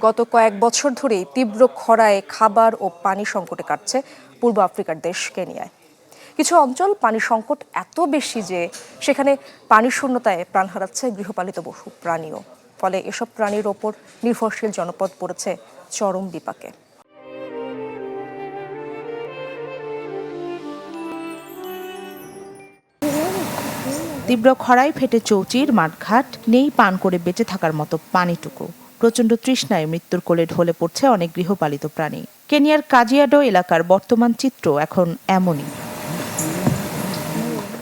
গত কয়েক বছর ধরেই তীব্র খরায় খাবার ও পানি সংকটে কাটছে পূর্ব আফ্রিকার দেশ কেনিয়ায়। কিছু অঞ্চল পানি সংকট এত বেশি যে সেখানে পানি শূন্যতায় প্রাণ হারাচ্ছে গৃহপালিত পশু প্রাণীও। ফলে এসব প্রাণীর ওপর নির্ভরশীল জনপদ পড়েছে চরম বিপাকে। তীব্র খরায় ফেটে চৌচির মাঠঘাট, নেই পান করে বেঁচে থাকার মতো পানিটুকু। প্রচণ্ড তৃষ্ণায় মৃত্যুর কোলে ঢলে পড়ছে অনেক গৃহপালিত প্রাণী। কেনিয়ার কাজিয়াডো এলাকার বর্তমান চিত্র এখন এমনই।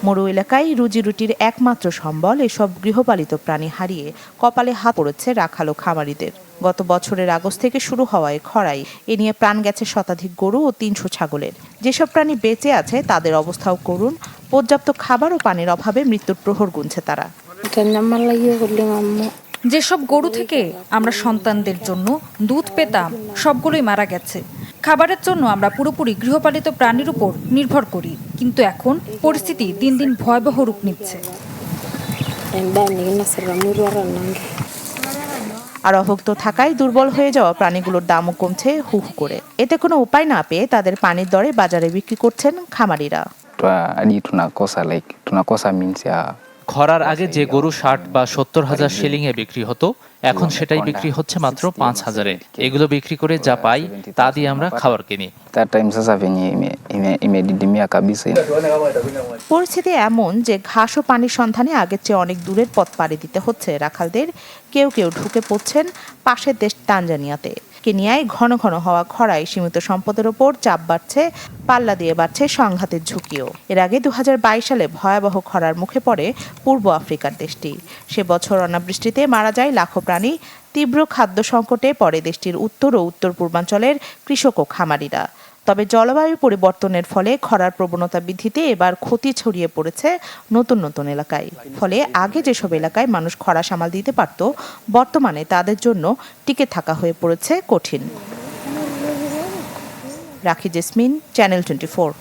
মরু এলাকায় রুজি রুটির একমাত্র সম্বল এসব গৃহপালিত প্রাণী হারিয়ে কপালে হাত পড়েছে রাখালো খামারিদের। গত বছরের আগস্ট থেকে শুরু হওয়ায় খরায় এ নিয়ে প্রাণ গেছে শতাধিক গরু ও ৩০০ ছাগলের। যেসব প্রাণী বেঁচে আছে তাদের অবস্থাও করুণ। পর্যাপ্ত খাবার ও পানির অভাবে মৃত্যুর প্রহর গুনছে তারা। যেসব গরু থেকে আমরা সন্তানদের জন্য দুধ পেতাম সবগুলোই মারা গেছে। খাবারের জন্য আমরা পুরোপুরি গৃহপালিত প্রাণীর উপর নির্ভর করি, কিন্তু এখন পরিস্থিতি দিন দিন ভয়াবহ রূপ নিচ্ছে। আর অভুক্ত থাকায় দুর্বল হয়ে যাওয়া প্রাণীগুলোর দামও কমছে হু হু করে। এতে কোনো উপায় না পেয়ে তাদের পানির দরে বাজারে বিক্রি করছেন খামারিরা। খরার আগে যে গরু ৬০ বা ৭০ হাজার শিলিংয়ে বিক্রি হতো, এখন সেটাই বিক্রি হচ্ছে মাত্র ৫,০০০-এ। এগুলো বিক্রি করে যা পাই তা দিয়ে আমরা খাবার কিনি। পরিস্থিতি এমন যে ঘাস ও পানির সন্ধানে আগের চেয়ে অনেক দূরের পথ পাড়ি দিতে হচ্ছে রাখালদের। কেউ কেউ ঢুকে পড়ছেন পাশের দেশ তানজানিয়াতে। কেনিয়ায় ঘন ঘন হওয়া খরায় সীমিত সম্পদের ওপর চাপ বাড়ছে, পাল্লা দিয়ে বাড়ছে সংঘাতের ঝুঁকিও। এর আগে ২০২২ সালে ভয়াবহ খরার মুখে পড়ে পূর্ব আফ্রিকার দেশটি। সে বছর অনাবৃষ্টিতে মারা যায় লাখো প্রাণী। তীব্র খাদ্য সংকটে পড়ে দেশটির উত্তর ও উত্তর পূর্বাঞ্চলের কৃষক ও খামারিরা। তবে জলবায়ু পরিবর্তনের ফলে খরার প্রবণতা বৃদ্ধিতে এবার ক্ষতি ছড়িয়ে পড়েছে নতুন নতুন এলাকায়। ফলে আগে যেসব এলাকায় মানুষ খরা সামাল দিতে পারত, বর্তমানে তাদের জন্য টিকে থাকা হয়ে পড়েছে কঠিন। রাখি জেসমিন, চ্যানেল 24।